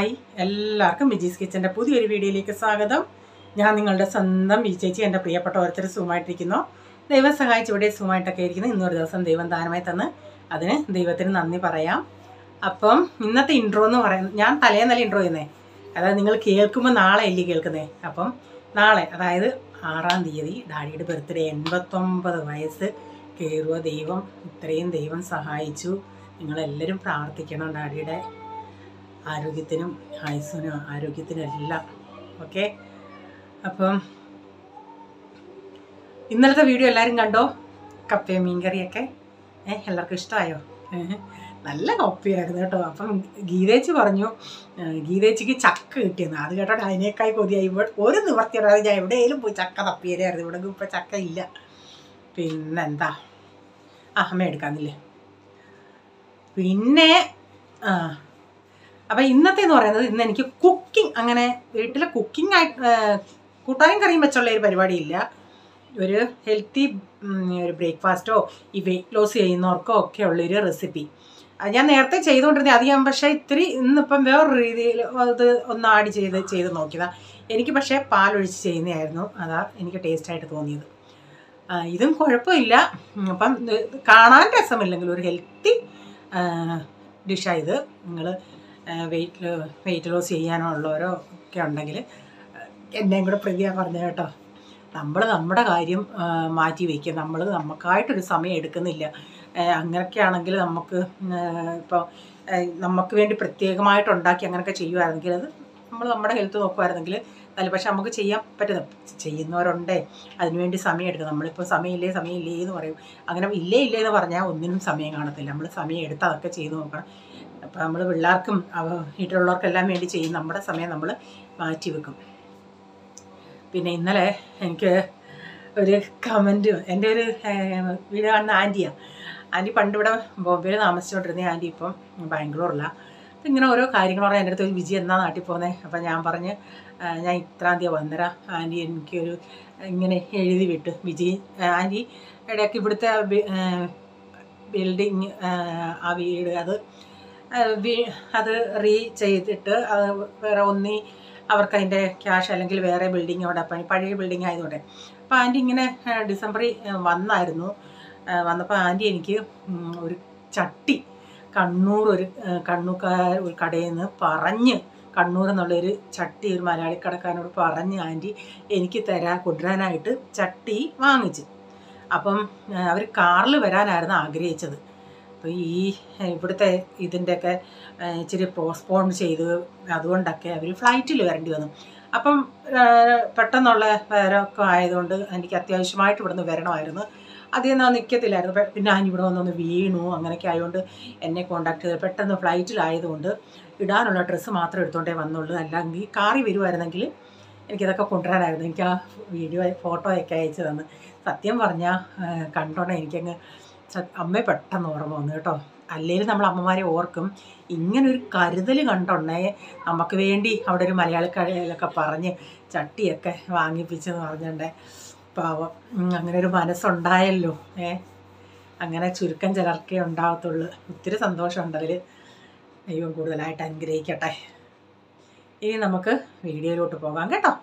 Hi എല്ലാവർക്കും വിജീസ് കിച്ചൻ്റെ പുതിയൊരു വീഡിയോയിലേക്ക് സ്വാഗതം. ഞാൻ നിങ്ങളുടെ സ്വന്തം വി ചേച്ചി. എൻ്റെ പ്രിയപ്പെട്ട ഓരോരുത്തർ സുഖമായിട്ടിരിക്കുന്നു. ദൈവം സഹായിച്ച് ഇവിടെ സുഖമായിട്ടൊക്കെ ഇരിക്കുന്നു. ഇന്നൊരു ദിവസം ദൈവം ദാനമായി തന്ന് അതിന് ദൈവത്തിന് നന്ദി പറയാം. അപ്പം ഇന്നത്തെ ഇൻട്രോ എന്ന് പറയുന്നത്, ഞാൻ തലേന്നല്ല ഇൻട്രോ ചെയ്യുന്നത്, അതായത് നിങ്ങൾ കേൾക്കുമ്പോൾ നാളെ അല്ലേ കേൾക്കുന്നേ. അപ്പം നാളെ, അതായത് 6-ാം തീയതി ഡാഡിയുടെ ബർത്ത്ഡേ, 89 വയസ്സ് കയറുക. ദൈവം ഇത്രയും ദൈവം സഹായിച്ചു. നിങ്ങളെല്ലാവരും പ്രാർത്ഥിക്കണം ഡാഡിയുടെ ആരോഗ്യത്തിനും ആയുസ്സിനും ആരോഗ്യത്തിനും എല്ലാം. ഓക്കെ, അപ്പം ഇന്നലത്തെ വീഡിയോ എല്ലാവരും കണ്ടോ? കപ്പയും മീൻകറിയൊക്കെ എല്ലാവർക്കും ഇഷ്ടമായോ? നല്ല കപ്പയായിരുന്നു കേട്ടോ. അപ്പം ഗീതേച്ചി പറഞ്ഞു ഗീതേച്ചിക്ക് ചക്ക കിട്ടിയെന്ന്. അത് കേട്ടോ അതിനേക്കായി കൊതിയായി. ഒരു നിവർത്തിയാണ്, ഞാൻ എവിടെയെങ്കിലും പോയി ചക്ക തപ്പിയാലായിരുന്നു. ഇവിടെ ഇപ്പം ചക്ക ഇല്ല. പിന്നെന്താ, അമ്മ എടുക്കാന്നില്ലേ. പിന്നെ അപ്പം ഇന്നത്തെ എന്ന് പറയുന്നത്, ഇന്ന് എനിക്ക് കുക്കിംഗ്, അങ്ങനെ വീട്ടിൽ കുക്കിംഗ് ആയിട്ട് കൂട്ടാനും കറിയും വെച്ചുള്ള ഒരു പരിപാടിയില്ല. ഒരു ഹെൽത്തി ഒരു ബ്രേക്ക്ഫാസ്റ്റോ ഈ വെയിറ്റ് ലോസ് ചെയ്യുന്നവർക്കോ ഒക്കെ ഉള്ളൊരു റെസിപ്പി. അത് ഞാൻ നേരത്തെ ചെയ്തുകൊണ്ടിരുന്നത്. അത് ഞാൻ പക്ഷേ ഇത്തിരി ഇന്നിപ്പം വേറൊരു രീതിയിൽ അത് ഒന്ന് ആഡ് ചെയ്ത് നോക്കിയതാണ്. എനിക്ക് പക്ഷേ പാലൊഴിച്ച് ചെയ്യുന്നതായിരുന്നു അതാ എനിക്ക് ടേസ്റ്റായിട്ട് തോന്നിയത്. ഇതും കുഴപ്പമില്ല. അപ്പം കാണാൻ രസമില്ലെങ്കിൽ ഒരു ഹെൽത്തി ഡിഷായത്. നിങ്ങൾ വെയിറ്റ് ലോസ് ചെയ്യാനുള്ളവരോ ഒക്കെ ഉണ്ടെങ്കിൽ എന്നെയും കൂടെ പ്രതിയാണ് പറഞ്ഞത് കേട്ടോ. നമ്മൾ നമ്മുടെ കാര്യം മാറ്റി വയ്ക്കുക. നമ്മൾ നമുക്കായിട്ടൊരു സമയം എടുക്കുന്നില്ല. അങ്ങനെയൊക്കെ ആണെങ്കിൽ നമുക്ക് ഇപ്പോൾ നമുക്ക് വേണ്ടി പ്രത്യേകമായിട്ട് ഉണ്ടാക്കി അങ്ങനെയൊക്കെ ചെയ്യുമായിരുന്നെങ്കിൽ, അത് നമ്മൾ നമ്മുടെ ഹെൽത്ത് നോക്കുമായിരുന്നെങ്കിൽ നല്ല. പക്ഷെ നമുക്ക് ചെയ്യാൻ പറ്റുന്ന ചെയ്യുന്നവരുണ്ടേ, അതിനുവേണ്ടി സമയം എടുക്കും. നമ്മളിപ്പോൾ സമയമില്ലേ എന്ന് പറയും. അങ്ങനെ ഇല്ലേ എന്ന് പറഞ്ഞാൽ ഒന്നിനും സമയം കാണത്തില്ല. നമ്മൾ സമയം എടുത്ത് അതൊക്കെ ചെയ്ത് നോക്കണം. അപ്പോൾ നമ്മൾ പിള്ളേർക്കും വീട്ടിലുള്ളവർക്കെല്ലാം വേണ്ടി ചെയ്യും. നമ്മുടെ സമയം നമ്മൾ മാറ്റി വെക്കും. പിന്നെ ഇന്നലെ എനിക്ക് ഒരു കമൻറ്റ്, എൻ്റെ ഒരു വീഡിയോ കാണുന്ന ആൻറ്റിയാണ്. ആൻറ്റി പണ്ട് ഇവിടെ ബോംബെയിൽ താമസിച്ചുകൊണ്ടിരുന്ന ആൻറ്റി ഇപ്പം ബാംഗ്ലൂരിലാണ്. അപ്പം ഇങ്ങനെ ഓരോ കാര്യങ്ങൾ പറഞ്ഞാൽ എൻ്റെ അടുത്ത് ഒരു വിജി എന്നാ നാട്ടിൽ പോകുന്നത്. അപ്പം ഞാൻ പറഞ്ഞ് ഞാൻ ഇത്രാം തീയതി വന്നേരാം ആൻറ്റി, എനിക്കൊരു ഇങ്ങനെ എഴുതി വിട്ടു. വിജി ആൻറ്റി ഇടയ്ക്ക് ഇവിടുത്തെ ബിൽഡിങ്, ആ വീട് അത് ചെയ്തിട്ട് അത് വേറെ അവർക്ക് അതിൻ്റെ ക്യാഷ് അല്ലെങ്കിൽ വേറെ ബിൽഡിങ് അവിടെ പഴയ ബിൽഡിങ് ആയതുകൊണ്ട്. അപ്പോൾ ആൻറ്റി ഇങ്ങനെ ഡിസംബറിൽ വന്നപ്പോൾ ആൻറ്റി എനിക്ക് ഒരു ചട്ടി കണ്ണൂർ ഒരു കടയിൽ നിന്ന് പറഞ്ഞ്, കണ്ണൂർ എന്നുള്ളൊരു ചട്ടി ഒരു മലയാളി കടക്കാരനോട് പറഞ്ഞ് ആൻറ്റി എനിക്ക് കൊണ്ടുവരാനായിട്ട് ചട്ടി വാങ്ങിച്ച്. അപ്പം അവർ കാറിൽ വരാനായിരുന്നു ആഗ്രഹിച്ചത്. അപ്പോൾ ഇവിടുത്തെ ഇതിൻ്റെയൊക്കെ ഇച്ചിരി പോസ്റ്റ്പോൺ ചെയ്ത്, അതുകൊണ്ടൊക്കെ അവർ ഫ്ലൈറ്റിൽ വരേണ്ടി വന്നു. അപ്പം പെട്ടെന്നുള്ള വരവൊക്കെ ആയതുകൊണ്ട് എനിക്ക് അത്യാവശ്യമായിട്ട് ഇവിടുന്ന് വരണമായിരുന്നു. അധികം ഞാൻ നിൽക്കത്തില്ലായിരുന്നു. പിന്നെ ഞാൻ ഇവിടെ വന്നൊന്ന് വീണു. അങ്ങനെയൊക്കെ ആയതുകൊണ്ട് എന്നെ കോണ്ടാക്ട് ചെയ്ത് പെട്ടെന്ന് ഫ്ലൈറ്റിലായതുകൊണ്ട് ഇടാനുള്ള ഡ്രസ്സ് മാത്രം എടുത്തുകൊണ്ടേ വന്നുള്ളൂ. അല്ലെങ്കിൽ കാറി വരുമായിരുന്നെങ്കിൽ എനിക്കിതൊക്കെ കൊണ്ടുവരാനായിരുന്നു. എനിക്ക് ആ വീഡിയോ ഫോട്ടോയൊക്കെ അയച്ചു തന്ന്. സത്യം പറഞ്ഞാൽ കണ്ടോണ്ടേ എനിക്കങ്ങ് അമ്മയെ പെട്ടെന്ന് ഓർമ്മ വന്നു കേട്ടോ. അല്ലെങ്കിൽ നമ്മൾ അമ്മമാരെ ഓർക്കും. ഇങ്ങനൊരു കരുതൽ കണ്ടോണ്ടേ നമുക്ക് വേണ്ടി അവിടെ ഒരു മലയാളി കടയിലൊക്കെ പറഞ്ഞ് ചട്ടിയൊക്കെ വാങ്ങിപ്പിച്ചെന്ന് പറഞ്ഞിട്ടുണ്ടേ. പാവം, അങ്ങനെ ഒരു മനസ്സുണ്ടായല്ലോ. അങ്ങനെ ചുരുക്കം ചിലർക്കേ ഉണ്ടാകത്തുള്ളൂ. ഒത്തിരി സന്തോഷമുണ്ട് അതിൽ. ദൈവം കൂടുതലായിട്ട് അനുഗ്രഹിക്കട്ടെ. ഇനി നമുക്ക് വീഡിയോയിലോട്ട് പോകാം കേട്ടോ.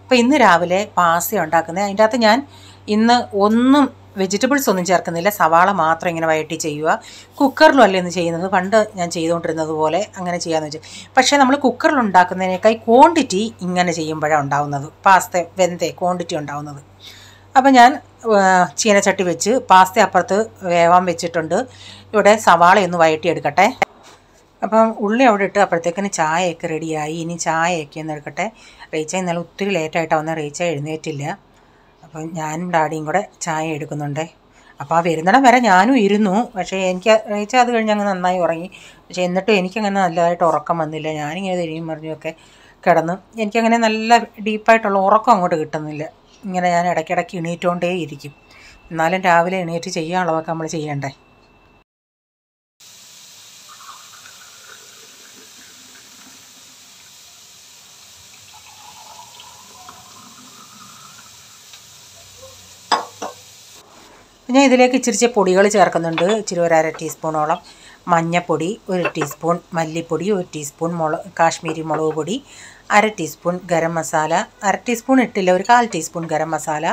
അപ്പോൾ ഇന്ന് രാവിലെ പാസ്ത ഉണ്ടാക്കുന്നത്. അതിൻ്റെ അകത്ത് ഞാൻ ഇന്ന് വെജിറ്റബിൾസ് ഒന്നും ചേർക്കുന്നില്ല. സവാള മാത്രം ഇങ്ങനെ വഴറ്റി ചെയ്യുക. കുക്കറിലും അല്ല ഇന്ന് ചെയ്യുന്നത്. പണ്ട് ഞാൻ ചെയ്തുകൊണ്ടിരുന്നത് പോലെ അങ്ങനെ ചെയ്യാമെന്ന് വെച്ചാൽ. പക്ഷേ നമ്മൾ കുക്കറിൽ ഉണ്ടാക്കുന്നതിനേക്കാൾ ക്വാണ്ടിറ്റി ഇങ്ങനെ ചെയ്യുമ്പോഴാണ് ഉണ്ടാകുന്നത്. പാസ്ത ക്വാണ്ടിറ്റി ഉണ്ടാകുന്നത്. അപ്പോൾ ഞാൻ ചീനച്ചട്ടി വെച്ച് പാസ്ത അപ്പുറത്ത് വേവാൻ വെച്ചിട്ടുണ്ട്. ഇവിടെ സവാളയൊന്ന് വഴറ്റിയെടുക്കട്ടെ. അപ്പം ഉള്ളി അവിടെ ഇട്ട് അപ്പോഴത്തേക്കിന് ചായയൊക്കെ റെഡിയായി. ഇനി ചായയൊക്കെ ഒന്ന് എടുക്കട്ടെ. റീച്ച ഇന്നലെ ഒത്തിരി ലേറ്റായിട്ടാണ് വന്നത്. റീച്ച എഴുന്നേറ്റില്ല. അപ്പം ഞാനും ഡാഡിയും കൂടെ ചായ എടുക്കുന്നുണ്ട്. അപ്പോൾ ആ വരുന്നിടം വരെ ഞാനും ഇരുന്നു. പക്ഷേ റീച്ച അത് കഴിഞ്ഞ് അങ്ങ് നന്നായി ഉറങ്ങി. പക്ഷേ എന്നിട്ടും എനിക്കങ്ങനെ നല്ലതായിട്ട് ഉറക്കം വന്നില്ല. ഞാനിങ്ങനെ തിരിഞ്ഞും മറിഞ്ഞുമൊക്കെ കിടന്നു. എനിക്കങ്ങനെ നല്ല ഡീപ്പായിട്ടുള്ള ഉറക്കം അങ്ങോട്ട് കിട്ടുന്നില്ല. ഇങ്ങനെ ഞാൻ ഇടയ്ക്കിടയ്ക്ക് എണീറ്റുകൊണ്ടേ ഇരിക്കും. എന്നാലും രാവിലെ എണീറ്റ് ചെയ്യാനുള്ളതൊക്കെ നമ്മൾ ചെയ്യണ്ടേ. ഞാൻ ഇതിലേക്ക് ഇച്ചിരി പൊടികൾ ചേർക്കുന്നുണ്ട്. ഇച്ചിരി ഒരു 1/2 ടീസ്പൂണോളം മഞ്ഞൾപ്പൊടി, 1 ടീസ്പൂൺ മല്ലിപ്പൊടി, 1 ടീസ്പൂൺ കാശ്മീരി മുളക് പൊടി, 1/2 ടീസ്പൂൺ ഗരം മസാല, 1/2 ടീസ്പൂൺ ഇട്ടില്ല, ഒരു 1/4 ടീസ്പൂൺ ഗരം മസാല,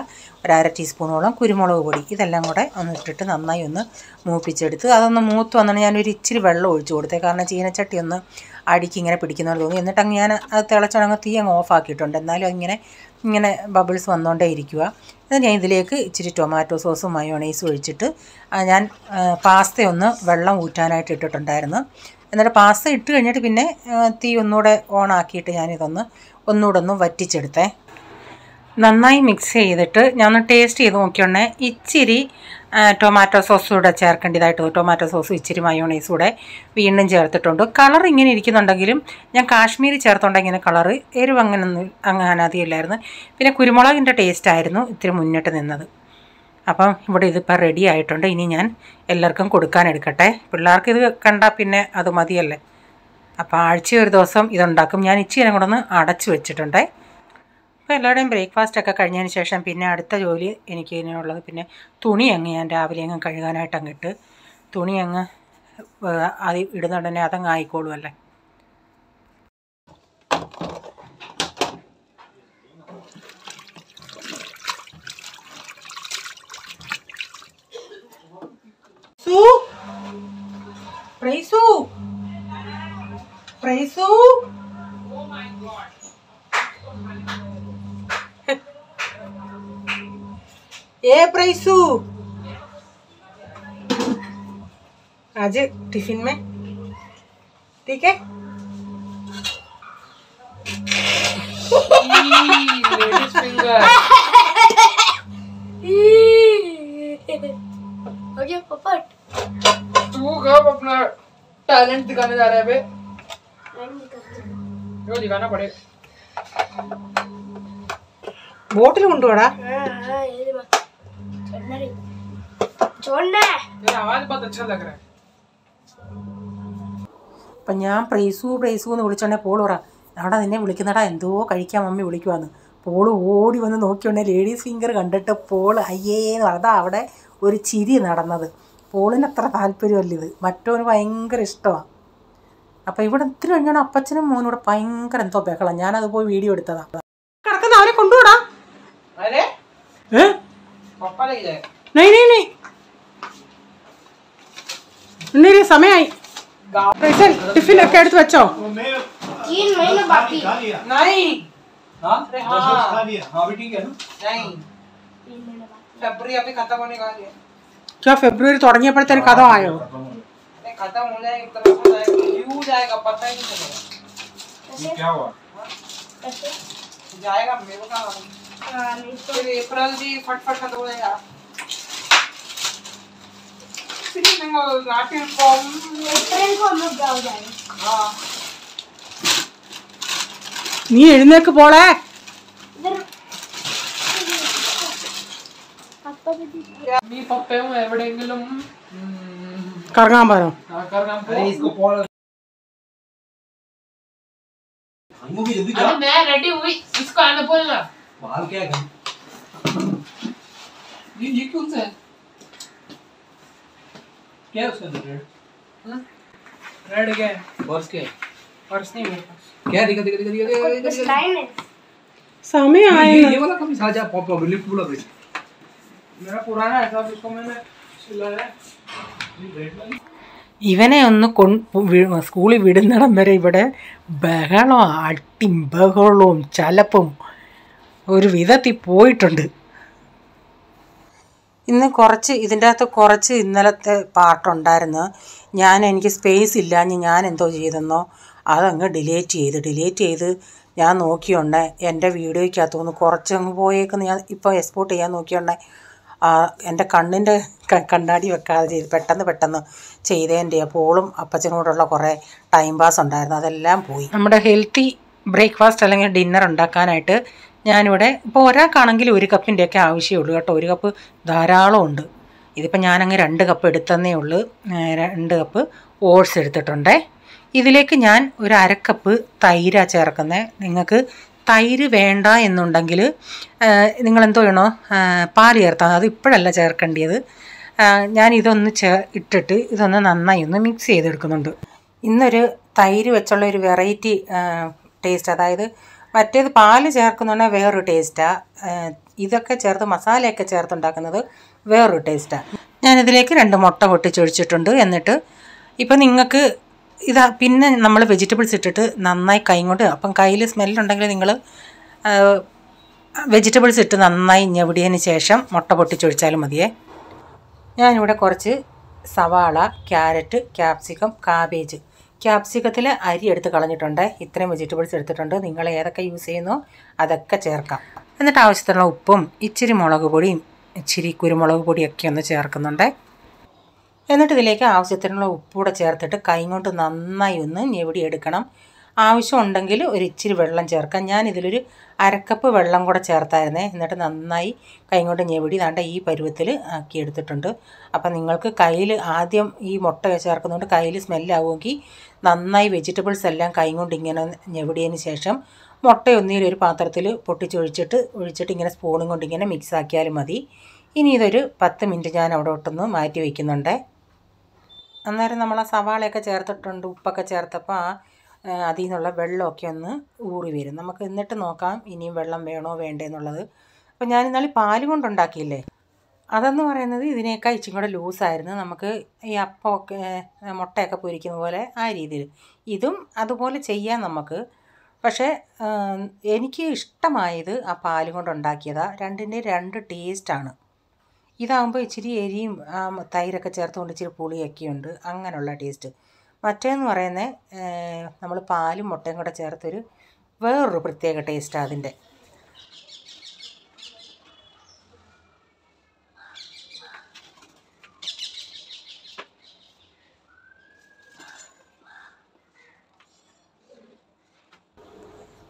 ഒരു 1/2 ടീസ്പൂണോളം കുരുമുളക് പൊടി. ഇതെല്ലാം കൂടെ ഒന്ന് ഇട്ടിട്ട് നന്നായി ഒന്ന് മൂപ്പിച്ചെടുത്ത് അതൊന്ന് മൂത്ത് വന്നിട്ട് ഞാനൊരു ഇച്ചിരി വെള്ളം ഒഴിച്ചു കൊടുത്തേ. കാരണം ചീനച്ചട്ടി ഒന്ന് അടിക്ക് ഇങ്ങനെ പിടിക്കുന്നതെന്ന് തോന്നി. എന്നിട്ട് ഞാൻ അത് തിളച്ചണങ്ങ് തീ അങ്ങ് ഓഫാക്കിയിട്ടുണ്ട്. എന്നാലും ഇങ്ങനെ ബബിൾസ് വന്നുകൊണ്ടേ ഇരിക്കുക. എന്നിട്ട് ഞാൻ ഇതിലേക്ക് ഇച്ചിരി ടൊമാറ്റോ സോസും മയോണൈസും ഒഴിച്ചിട്ട് ഞാൻ പാസ്തയൊന്ന് വെള്ളം ഊറ്റാനായിട്ട് ഇട്ടിട്ടുണ്ടായിരുന്നു. എന്നിട്ട് പാസ്ത ഇട്ട് കഴിഞ്ഞിട്ട് പിന്നെ തീ ഒന്നുകൂടെ ഓണാക്കിയിട്ട് ഞാനിതൊന്ന് ഒന്നുകൂടെ ഒന്ന് വറ്റിച്ചെടുത്തേ. നന്നായി മിക്സ് ചെയ്തിട്ട് ഞാൻ ടേസ്റ്റ് ചെയ്ത് നോക്കിയോണ്ടേ ഇച്ചിരി ടൊമാറ്റോ സോസ് കൂടെ ചേർക്കേണ്ടതായിട്ട്. ടൊമാറ്റോ സോസും ഇച്ചിരി മയോണൈസും കൂടെ വീണ്ടും ചേർത്തിട്ടുണ്ട്. കളർ ഇങ്ങനെ ഇരിക്കുന്നുണ്ടെങ്കിലും ഞാൻ കാശ്മീരി ചേർത്തുണ്ടെങ്കിൽ ഇങ്ങനെ കളറ് എരിവ് അങ്ങനെ അധികമില്ലായിരുന്നു. പിന്നെ കുരുമുളകിൻ്റെ ടേസ്റ്റായിരുന്നു ഇത്തിരി മുന്നിട്ട് നിന്നത്. അപ്പം ഇവിടെ ഇതിപ്പോൾ റെഡി ആയിട്ടുണ്ട്. ഇനി ഞാൻ എല്ലാവർക്കും കൊടുക്കാനെടുക്കട്ടെ. പിള്ളേർക്ക് ഇത് കണ്ടാൽ പിന്നെ അത് മതിയല്ലേ. അപ്പോൾ ആഴ്ച ഒരു ദിവസം ഇതുണ്ടാക്കും. ഞാൻ ഇച്ചിരി കൂടെ ഒന്ന് അടച്ചു വെച്ചിട്ടുണ്ടേ. അപ്പോൾ എല്ലാവരുടെയും ബ്രേക്ക്ഫാസ്റ്റൊക്കെ കഴിഞ്ഞതിന് ശേഷം പിന്നെ അടുത്ത ജോലി എനിക്ക് ഇതിനുള്ളത് പിന്നെ തുണി ഞാൻ രാവിലെ കഴുകാനായിട്ട് അങ്ങിട്ട് തുണി അത് ഇടുന്നുടനെ അതങ്ങ് ആയിക്കോളുമല്ലേ. प्राइसू आज टिफिन में ठीक है. हो गया पपट. तू कब अपना टैलेंट दिखाने जा रहा है बे? वो दिखाना पड़ेगा. बोतल കൊണ്ടുവാടാ. छोड़ना है. तेरा आवाज बहुत अच्छा लग रहा है. അപ്പം ഞാൻ പ്രൈസു എന്ന് വിളിച്ചോണ്ടേ പോൾ പറ അവിടെ നിന്നെ വിളിക്കുന്നടാ എന്തോ കഴിക്കാൻ മമ്മി വിളിക്കുവാന്ന്. പോള് ഓടി വന്ന് നോക്കിയോണ്ടേ ലേഡീസ് ഫിംഗർ കണ്ടിട്ട് പോള് അയ്യേന്ന് പറഞ്ഞാൽ അവിടെ ഒരു ചിരി നടന്നത്. പോളിന് അത്ര താല്പര്യമല്ല ഇത്, മറ്റവന് ഭയങ്കര ഇഷ്ടമാണ്. അപ്പം ഇവിടെ ഇത്തിരി കഴിഞ്ഞാൽ അപ്പച്ചനും മോനും കൂടെ ഭയങ്കര എന്തോ ബഹളം. ഞാനത് പോയി വീഡിയോ എടുത്തതാണ്. കിടക്കുന്ന അവനെ കൊണ്ടുപോടാ. സമയായി. टिफिन ഒക്കെ എടുത്ത് വെച്ചോ. 3 महीने बाकी. नहीं हाँ हाँ भी ठीक है ना. नहीं फरवरी अभी खत्म होने का है. क्या फरवरी തുടങ്ങിയപ്പോഴത്തേന് കഥ ആയോ? खत्म हो जाएगा एक तरफ से जाएगा जाएगा पता ही नहीं चलेगा. क्या हुआ कैसे जाएगा मेरे को कहाँ. नहीं तो फिर अप्रैल भी फटफट खत्म हो जाएगा. अप्रैल को हम लोग जाओ जाएंगे. हाँ നീ എഴുന്നേക്ക് പോളെ. इधर पापा भी നീ പപ്പയും എവിടെയെങ്കിലും കറങ്ങാൻ പോരോ? കറങ്ങാൻ പോ. इसको कॉल मूवी जल्दी जा. अरे मैं रेडी हुई इसको आने बोलना. बाल क्या है ये कौन सा है? क्या है उसके अंदर रेड? रेड क्या है? पर्स क्या है? पर्स नहीं मेरे पास. क्या दिखा बस लाइन है. സമയമായി. ये वाला कम साजा पॉप लिफ्ट बोला भाई. मेरा पुराना है सब इसको मैंने सिलाया है. ഇവനെ ഒന്ന് സ്കൂളിൽ വിടുന്നിടം വരെ ഇവിടെ ബഹളം അട്ടിയും ബഹളവും ചലപ്പും ഒരു വിധത്തിൽ പോയിട്ടുണ്ട്. ഇന്ന് ഇതിൻ്റെ അകത്ത് കുറച്ച് ഇന്നലത്തെ പാർട്ടുണ്ടായിരുന്നു. എനിക്ക് സ്പേസ് ഇല്ലാഞ്ഞ് ഞാൻ എന്തോ ചെയ്തെന്നോ അതങ്ങ് ഡിലീറ്റ് ചെയ്ത് ഞാൻ നോക്കിയോണ്ടേ എൻ്റെ വീഡിയോയ്ക്കകത്തുനിന്ന് കുറച്ചങ്ങ് പോയേക്കെന്ന് ഞാൻ ഇപ്പോൾ എക്സ്പോർട്ട് ചെയ്യാൻ നോക്കിയോണ്ടേ എൻ്റെ കണ്ണിൻ്റെ കണ്ണാടി വെക്കാതെ ചെയ്ത് പെട്ടെന്ന് ചെയ്തതിൻ്റെ പോളും അപ്പച്ചനോടുള്ള കുറേ ടൈം പാസ് ഉണ്ടായിരുന്നു, അതെല്ലാം പോയി. നമ്മുടെ ഹെൽത്തി ബ്രേക്ക്ഫാസ്റ്റ് അല്ലെങ്കിൽ ഡിന്നർ ഉണ്ടാക്കാനായിട്ട് ഞാനിവിടെ ഇപ്പോൾ ഒരാൾക്കാണെങ്കിൽ 1 കപ്പിൻ്റെയൊക്കെ ആവശ്യമുള്ളൂ കേട്ടോ. 1 കപ്പ് ധാരാളം ഉണ്ട്. ഇതിപ്പോൾ ഞാനങ്ങ് 2 കപ്പ് എടുത്തന്നേ ഉള്ളൂ. 2 കപ്പ് ഓട്സ് എടുത്തിട്ടുണ്ടേ. ഇതിലേക്ക് ഞാൻ ഒരു 1/2 കപ്പ് തൈരാണ് ചേർക്കുന്നത്. നിങ്ങൾക്ക് തൈര് വേണ്ട എന്നുണ്ടെങ്കിൽ നിങ്ങളെന്തോ ചെയ്യണോ, പാൽ ചേർത്താൽ അത് ഇപ്പോഴല്ല ചേർക്കേണ്ടത്. ഞാൻ ഇതൊന്ന് ഇട്ടിട്ട് ഇതൊന്ന് നന്നായി ഒന്ന് മിക്സ് ചെയ്തെടുക്കുന്നുണ്ട്. ഇന്നൊരു തൈര് വെച്ചുള്ള ഒരു വെറൈറ്റി ടേസ്റ്റ്, അതായത് മറ്റേത് പാല് ചേർക്കുന്നുണ്ടെങ്കിൽ വേറൊരു ടേസ്റ്റാണ്, ഇതൊക്കെ ചേർത്ത് മസാലയൊക്കെ ചേർത്തുണ്ടാക്കുന്നത് വേറൊരു ടേസ്റ്റാണ്. ഞാനിതിലേക്ക് 2 മുട്ട പൊട്ടിച്ചൊഴിച്ചിട്ടുണ്ട്. എന്നിട്ട് ഇപ്പം നിങ്ങൾക്ക് ഇതാ പിന്നെ നമ്മൾ വെജിറ്റബിൾസ് ഇട്ടിട്ട് നന്നായി കൈ കൊണ്ട്, അപ്പം കയ്യിൽ സ്മെല്ലുണ്ടെങ്കിൽ നിങ്ങൾ വെജിറ്റബിൾസ് ഇട്ട് നന്നായി ഞെവിടിയതിന് ശേഷം മുട്ട പൊട്ടിച്ചൊഴിച്ചാലും മതിയേ. ഞാനിവിടെ കുറച്ച് സവാള, ക്യാരറ്റ്, ക്യാപ്സിക്കം, കാബേജ്, ക്യാപ്സിക്കത്തിൽ അരി എടുത്ത് കളഞ്ഞിട്ടുണ്ട്. ഇത്രയും വെജിറ്റബിൾസ് എടുത്തിട്ടുണ്ട്. നിങ്ങൾ ഏതൊക്കെ യൂസ് ചെയ്യുന്നോ അതൊക്കെ ചേർക്കാം. എന്നിട്ട് ആവശ്യത്തിനുള്ള ഉപ്പും ഇച്ചിരി മുളക് പൊടിയും ഇച്ചിരി കുരുമുളക് പൊടിയൊക്കെ ഒന്ന് ചേർക്കുന്നുണ്ട്. എന്നിട്ട് ഇതിലേക്ക് ആവശ്യത്തിനുള്ള ഉപ്പൂടെ ചേർത്തിട്ട് കൈ കൊണ്ട് നന്നായി ഒന്ന് ഞെവിടിയെടുക്കണം. ആവശ്യമുണ്ടെങ്കിൽ ഒരു ഇച്ചിരി വെള്ളം ചേർക്കാം. ഞാനിതിലൊരു 1/2 കപ്പ് വെള്ളം കൂടെ ചേർത്തായിരുന്നേ. എന്നിട്ട് നന്നായി കൈ കൊണ്ട് ഞെവിടി ദാണ്ട ഈ പരുവത്തിൽ ആക്കി എടുത്തിട്ടുണ്ട്. അപ്പം നിങ്ങൾക്ക് കയ്യിൽ ആദ്യം ഈ മുട്ട ചേർക്കുന്നതുകൊണ്ട് കയ്യിൽ സ്മെല്ലാവുമെങ്കിൽ നന്നായി വെജിറ്റബിൾസ് എല്ലാം കൈ കൊണ്ട് ഇങ്ങനെ ഞെവിടിയതിന് ശേഷം മുട്ട ഒന്നിലൊരു പാത്രത്തിൽ ഒഴിച്ചിട്ട് ഇങ്ങനെ സ്പൂണും കൊണ്ട് ഇങ്ങനെ മിക്സ് ആക്കിയാലും മതി. ഇനി ഇതൊരു 10 മിനിറ്റ് ഞാൻ അവിടെ ഒട്ടൊന്ന് മാറ്റി വയ്ക്കുന്നുണ്ട്. അന്നേരം നമ്മൾ ആ സവാളയൊക്കെ ചേർത്തിട്ടുണ്ട്, ഉപ്പൊക്കെ ചേർത്തപ്പോൾ അതിൽ നിന്നുള്ള വെള്ളമൊക്കെ ഒന്ന് ഊറി വരും. നമുക്ക് എന്നിട്ട് നോക്കാം ഇനിയും വെള്ളം വേണോ വേണ്ടേന്നുള്ളത്. അപ്പോൾ ഞാൻ ഇന്നാളി പാല് കൊണ്ടുണ്ടാക്കിയില്ലേ, അതെന്ന് പറയുന്നത് ഇതിനേക്കാൾ ഇച്ചിരി കൂടെ ലൂസായിരുന്നു. നമുക്ക് ഈ അപ്പമൊക്കെ മുട്ടയൊക്കെ പൊരിക്കുന്ന പോലെ ആ രീതിയിൽ ഇതും അതുപോലെ ചെയ്യാം നമുക്ക്. പക്ഷേ എനിക്ക് ഇഷ്ടമായത് ആ പാല് കൊണ്ടുണ്ടാക്കിയതാണ്. രണ്ടിൻ്റെ 2 ടേസ്റ്റാണ്. ഇതാകുമ്പോൾ ഇച്ചിരി എരിയും തൈരൊക്കെ ചേർത്തുകൊണ്ട് ഇച്ചിരി പുളിയൊക്കെ ഉണ്ട്, അങ്ങനെയുള്ള ടേസ്റ്റ്. മറ്റേന്ന് പറയുന്നത് നമ്മൾ പാലും മുട്ടയും കൂടെ ചേർത്തൊരു വേറൊരു പ്രത്യേക ടേസ്റ്റാണ് അതിൻ്റെ.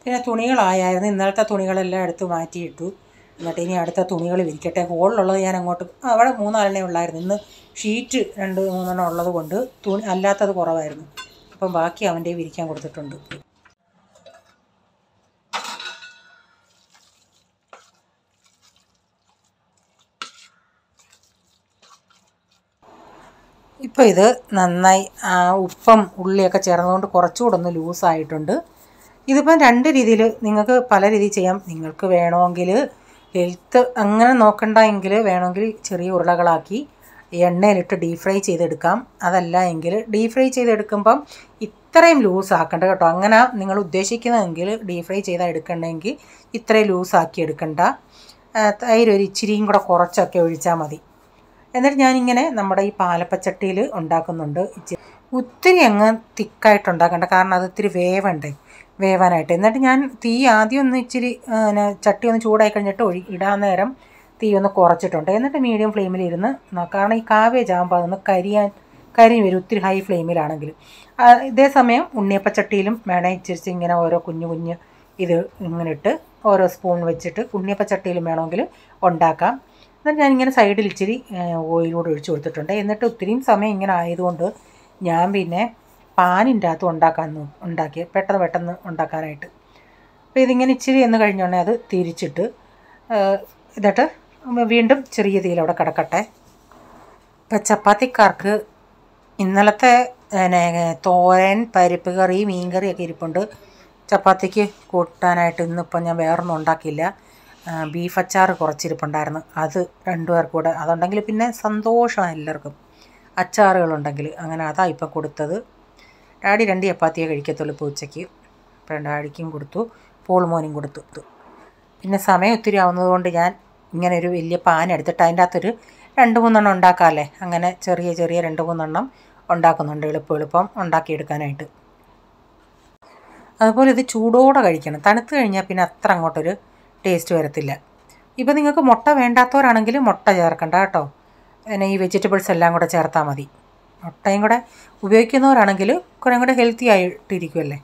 പിന്നെ തുണികളായിരുന്നു. ഇന്നലത്തെ തുണികളെല്ലാം എടുത്ത് മാറ്റിയിട്ടു. എന്നിട്ട് ഇനി അടുത്ത തുണികൾ വിരിക്കട്ടെ. ഹോളിലുള്ളത് ഞാൻ അങ്ങോട്ട് അവിടെ 3-4 ഉള്ളായിരുന്നു. ഇന്ന് ഷീറ്റ് 2-3 ഉള്ളത് കൊണ്ട് തുണി അല്ലാത്തത് കുറവായിരുന്നു. അപ്പം ബാക്കി അവൻ്റെ വിരിക്കാൻ കൊടുത്തിട്ടുണ്ട്. ഇപ്പോൾ ഇത് നന്നായി ഉപ്പും ഉള്ളിയൊക്കെ ചേർന്നതുകൊണ്ട് കുറച്ചുകൂടെ ഒന്ന് ലൂസായിട്ടുണ്ട്. ഇതിപ്പം 2 രീതിയിൽ നിങ്ങൾക്ക് പല രീതിയിൽ ചെയ്യാം. നിങ്ങൾക്ക് വേണമെങ്കിൽ ഹെൽത്ത് അങ്ങനെ നോക്കണ്ടെങ്കിൽ വേണമെങ്കിൽ ചെറിയ ഉരുളകളാക്കി എണ്ണയിലിട്ട് ഡീപ് ഫ്രൈ ചെയ്തെടുക്കാം. അതല്ല എങ്കിൽ ഡീപ് ഫ്രൈ ചെയ്തെടുക്കുമ്പം ഇത്രയും ലൂസ് ആക്കണ്ട കേട്ടോ. അങ്ങനെ നിങ്ങൾ ഉദ്ദേശിക്കുന്നതെങ്കിൽ ഡീപ് ഫ്രൈ ചെയ്താൽ എടുക്കണമെങ്കിൽ ഇത്രയും ലൂസാക്കി എടുക്കണ്ട. തൈര് ഒരു ഇച്ചിരിയും കൂടെ കുറച്ചൊക്കെ ഒഴിച്ചാൽ മതി. എന്നിട്ട് ഞാനിങ്ങനെ നമ്മുടെ ഈ പാലപ്പച്ചട്ടിയിൽ ഉണ്ടാക്കുന്നുണ്ട്. ഒത്തിരി അങ്ങ് തിക്കായിട്ട് ഉണ്ടാക്കണ്ട, കാരണം അത് ഇത്തിരി വേവാനായിട്ട്. എന്നിട്ട് ഞാൻ തീ ആദ്യം ഒന്ന് ഇച്ചിരി ചട്ടി ഒന്ന് ചൂടായി കഴിഞ്ഞിട്ട് ഇടാൻ നേരം തീ ഒന്ന് കുറച്ചിട്ടുണ്ട്. എന്നിട്ട് മീഡിയം ഫ്ലെയിമിലിരുന്ന്, കാരണം ഈ കാവേജ് ആകുമ്പോൾ അതൊന്ന് കരിഞ്ഞ് വരും ഒത്തിരി ഹൈ ഫ്ലെയിമിലാണെങ്കിൽ. ഇതേ സമയം ഉണ്ണിയപ്പച്ചട്ടിയിലും വേണേൽ ഇച്ചിരി ഇങ്ങനെ ഓരോ കുഞ്ഞ് ഇത് ഇങ്ങനെ ഇട്ട് ഓരോ സ്പൂൺ വെച്ചിട്ട് ഉണ്ണിയപ്പച്ചട്ടിയിലും വേണമെങ്കിൽ ഉണ്ടാക്കാം. എന്നിട്ട് ഞാനിങ്ങനെ സൈഡിൽ ഇച്ചിരി ഓയിലൂടെ ഒഴിച്ച് കൊടുത്തിട്ടുണ്ട്. എന്നിട്ട് ഒത്തിരിയും സമയം ഇങ്ങനെ ആയതുകൊണ്ട് ഞാൻ പിന്നെ പാനിൻ്റെ അകത്ത് ഉണ്ടാക്കി പെട്ടെന്ന് ഉണ്ടാക്കാനായിട്ട്. അപ്പോൾ ഇതിങ്ങനെ ഇച്ചിരി എന്ന് കഴിഞ്ഞോണ്ടേ അത് തിരിച്ചിട്ട് എന്നിട്ട് വീണ്ടും ചെറിയ തീയിലവിടെ കിടക്കട്ടെ. ഇപ്പം ചപ്പാത്തിക്കാർക്ക് ഇന്നലത്തെ തോരൻ, പരിപ്പ് കറി, മീൻ കറിയൊക്കെ ഇരിപ്പുണ്ട്. ചപ്പാത്തിക്ക് കൂട്ടാനായിട്ട് ഇന്നിപ്പം ഞാൻ വേറൊന്നും ഉണ്ടാക്കിയില്ല. ബീഫ് അച്ചാർ കുറച്ചിരിപ്പുണ്ടായിരുന്നു, അത് 2 പേർക്ക് കൂടെ അതുണ്ടെങ്കിൽ പിന്നെ സന്തോഷമാണ് എല്ലാവർക്കും അച്ചാറുകളുണ്ടെങ്കിൽ. അങ്ങനെ അതാണ് ഇപ്പം കൊടുത്തത്. ഡാഡി 2 ചപ്പാത്തിയെ കഴിക്കത്തുള്ളൂ ഇപ്പോൾ ഉച്ചയ്ക്ക്. അപ്പം ഡാഡിക്കും കൊടുത്തു, പോൾമോനും കൊടുത്തു. പിന്നെ സമയം ഒത്തിരി ആവുന്നതുകൊണ്ട് ഞാൻ ഇങ്ങനെ ഒരു വലിയ പാൻ എടുത്തിട്ട് അതിൻ്റെ അകത്തൊരു 2-3 ഉണ്ടാക്കാമല്ലേ, അങ്ങനെ ചെറിയ 2-3 ഉണ്ടാക്കുന്നുണ്ട് എളുപ്പം ഉണ്ടാക്കിയെടുക്കാനായിട്ട്. അതുപോലെ ഇത് ചൂടോടെ കഴിക്കണം. തണുത്ത് കഴിഞ്ഞാൽ പിന്നെ അത്ര അങ്ങോട്ടൊരു ടേസ്റ്റ് വരത്തില്ല. ഇപ്പോൾ നിങ്ങൾക്ക് മുട്ട വേണ്ടാത്തവരാണെങ്കിൽ മുട്ട ചേർക്കണ്ട കേട്ടോ. പിന്നെ ഈ വെജിറ്റബിൾസ് എല്ലാം കൂടെ ചേർത്താൽ മതി. മുട്ടയും കൂടെ ഉപയോഗിക്കുന്നവരാണെങ്കിൽ കുറേ കൂടെ ഹെൽത്തി ആയിട്ടിരിക്കുമല്ലേ.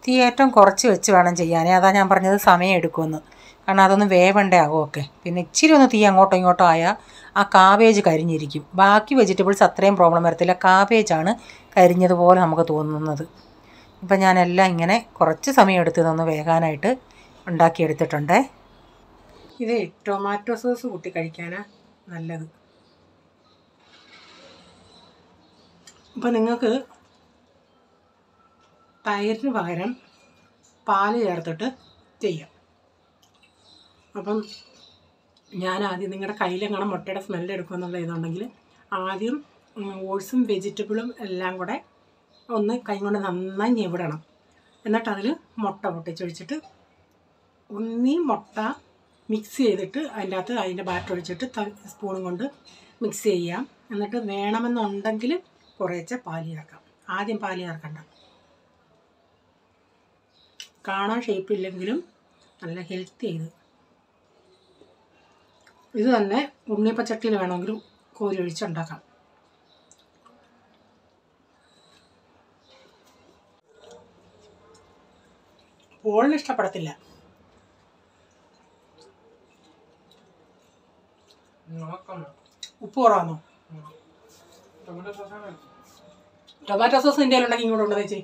തീ ഏറ്റവും കുറച്ച് വെച്ച് വേണം ചെയ്യാനേ. അതാ ഞാൻ പറഞ്ഞത് സമയം എടുക്കുമെന്ന്. കാരണം അതൊന്ന് വേവണ്ടേ ആകുമൊക്കെ. പിന്നെ ഇച്ചിരി ഒന്ന് തീ അങ്ങോട്ടോ ഇങ്ങോട്ടോ ആയാൽ ആ കാബേജ് കരിഞ്ഞിരിക്കും. ബാക്കി വെജിറ്റബിൾസ് അത്രയും പ്രോബ്ലം വരത്തില്ല. കാബേജാണ് കരിഞ്ഞതുപോലെ നമുക്ക് തോന്നുന്നത്. ഇപ്പം ഞാനെല്ലാം ഇങ്ങനെ കുറച്ച് സമയം എടുത്ത് ഇതൊന്ന് വേകാനായിട്ട് ഉണ്ടാക്കിയെടുത്തിട്ടുണ്ടേ. ഇത് ടൊമാറ്റോ സോസ് കൂട്ടി കഴിക്കാനാണ് നല്ലത്. അപ്പം നിങ്ങൾക്ക് തൈരിന് പകരം പാല് ചേർത്തിട്ട് ചെയ്യാം. അപ്പം ഞാൻ ആദ്യം നിങ്ങളുടെ കയ്യിലെങ്ങനെ മുട്ടയുടെ സ്മെല്ല് എടുക്കുമെന്നുള്ള ഇതുണ്ടെങ്കിൽ ആദ്യം ഓട്സും വെജിറ്റബിളും എല്ലാം കൂടെ ഒന്ന് കൈ കൊണ്ട് നന്നായി ഞെവിടണം. എന്നിട്ട് അതിൽ മുട്ട പൊട്ടിച്ചൊഴിച്ചിട്ട് ഒന്നീ മുട്ട മിക്സ് ചെയ്തിട്ട് അതിൻ്റെ അകത്ത് അതിൻ്റെ ബാറ്റർ ഒഴിച്ചിട്ട് സ്പൂണും കൊണ്ട് മിക്സ് ചെയ്യാം. എന്നിട്ട് വേണമെന്നുണ്ടെങ്കിൽ കുറേശ്ശെ പാല് ചേർക്കാം. ആദ്യം പാല് ചേർക്കണ്ട. കാണാൻ ഷേപ്പില്ലെങ്കിലും നല്ല ഹെൽത്തി ചെയ്ത് ഇത് തന്നെ ഉണ്ണിയപ്പച്ചട്ടിയിൽ വേണമെങ്കിൽ കോരി ഒഴിച്ചുണ്ടാക്കാം. പോളിന് ഇഷ്ടപ്പെടത്തില്ല. ഉപ്പ് കുറവാണോ? ടൊമാറ്റോ സോസ് നിൻ്റെ ഉണ്ടെങ്കിൽ ഇങ്ങോട്ട് ഉണ്ടോ ചേച്ചി?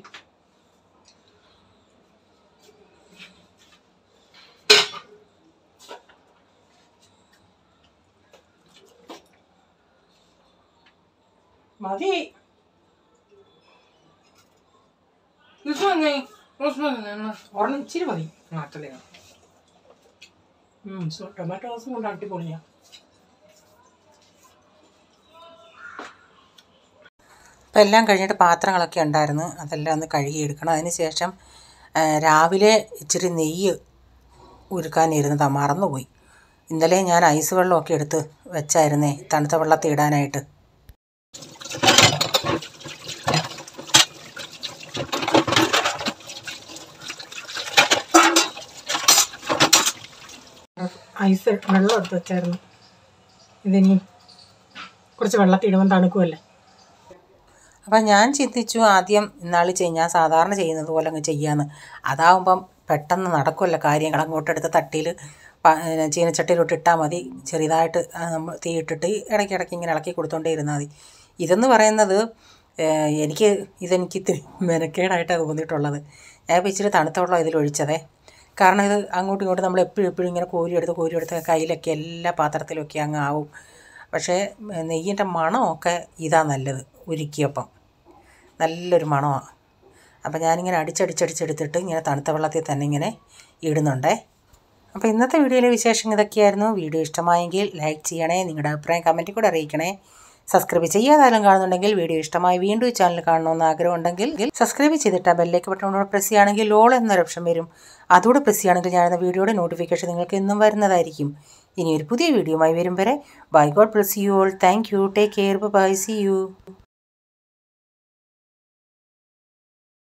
മതി. ഒരെണ്ണം ഇച്ചിരി മതി. ടൊമാറ്റോ സോസും കൊണ്ട് അടിപൊളിയാണ്. അപ്പം എല്ലാം കഴിഞ്ഞിട്ട് പാത്രങ്ങളൊക്കെ ഉണ്ടായിരുന്നു. അതെല്ലാം ഒന്ന് കഴുകിയെടുക്കണം. അതിന് ശേഷം രാവിലെ ഇച്ചിരി നെയ്യ് ഉരുക്കാനിരുന്നതാണ്, മറന്നുപോയി. ഇന്നലെ ഞാൻ ഐസ് വെള്ളമൊക്കെ എടുത്ത് വെച്ചായിരുന്നേ തണുത്ത വെള്ളത്തിൽ ഇടാനായിട്ട്. ഐസ് വെള്ളം എടുത്ത് വെച്ചായിരുന്നു. ഇതിനി കുറച്ച് വെള്ളത്തിൽ ഇടുമ്പോൾ തണുക്കുമല്ലേ. അപ്പം ഞാൻ ചിന്തിച്ചു ആദ്യം ഇന്നാൾ ഞാൻ സാധാരണ ചെയ്യുന്നത് പോലെ അങ്ങ് ചെയ്യാമെന്ന്. അതാവുമ്പം പെട്ടെന്ന് നടക്കുമല്ലോ കാര്യങ്ങൾ. അങ്ങോട്ടെടുത്ത് തട്ടിയിൽ ചീനച്ചട്ടിയിലോട്ട് ഇട്ടാൽ മതി. ചെറുതായിട്ട് നമ്മൾ തീ ഇട്ടിട്ട് ഇടയ്ക്കിടയ്ക്ക് ഇങ്ങനെ ഇളക്കി കൊടുത്തോണ്ടേ ഇരുന്നാൽ മതി. ഇതെന്ന് പറയുന്നത് ഇതെനിക്ക് ഇത്തിരി മെനക്കേടായിട്ടാണ് തോന്നിയിട്ടുള്ളത്. ഞാൻ ഇപ്പോൾ ഇച്ചിരി തണുത്ത വെള്ളം ഇതിലൊഴിച്ചതേ. കാരണം ഇത് അങ്ങോട്ടും ഇങ്ങോട്ടും നമ്മൾ എപ്പോഴും ഇങ്ങനെ കോരിയെടുത്ത് കയ്യിലൊക്കെ എല്ലാ പാത്രത്തിലൊക്കെ അങ്ങ് ആവും. പക്ഷേ നെയ്യിൻ്റെ മണമൊക്കെ ഇതാ നല്ലത്. ഉരുക്കിയപ്പം നല്ലൊരു മണമാണ്. അപ്പം ഞാനിങ്ങനെ അടിച്ചടിച്ചെടുത്തിട്ട് ഇങ്ങനെ തണുത്ത വെള്ളത്തിൽ തന്നെ ഇങ്ങനെ ഇടുന്നുണ്ടേ. അപ്പോൾ ഇന്നത്തെ വീഡിയോയിലെ വിശേഷം ഇതൊക്കെയായിരുന്നു. വീഡിയോ ഇഷ്ടമായെങ്കിൽ ലൈക്ക് ചെയ്യണേ. നിങ്ങളുടെ അഭിപ്രായം കമൻറ്റിൽ കൂടെ അറിയിക്കണേ. സബ്സ്ക്രൈബ് ചെയ്യാതായാലും കാണുന്നുണ്ടെങ്കിൽ വീഡിയോ ഇഷ്ടമായി വീണ്ടും ഈ ചാനൽ കാണണമെന്ന് ആഗ്രഹമുണ്ടെങ്കിൽ സബ്സ്ക്രൈബ് ചെയ്തിട്ട് ആ ബെല്ലേക്ക് ബട്ടണോട് പ്രസ് ചെയ്യുകയാണെങ്കിൽ ഓൾ എന്നൊരു ഓപ്ഷൻ വരും. അതുകൂടെ പ്രസ് ചെയ്യുകയാണെങ്കിൽ ഞാനെന്ന വീഡിയോയുടെ നോട്ടിഫിക്കേഷൻ നിങ്ങൾക്ക് എന്നും വരുന്നതായിരിക്കും. ഇനി ഒരു പുതിയ വീഡിയോയുമായി വരും വരെ bye. God bless you all. Thank you. Take care. Bye. See U.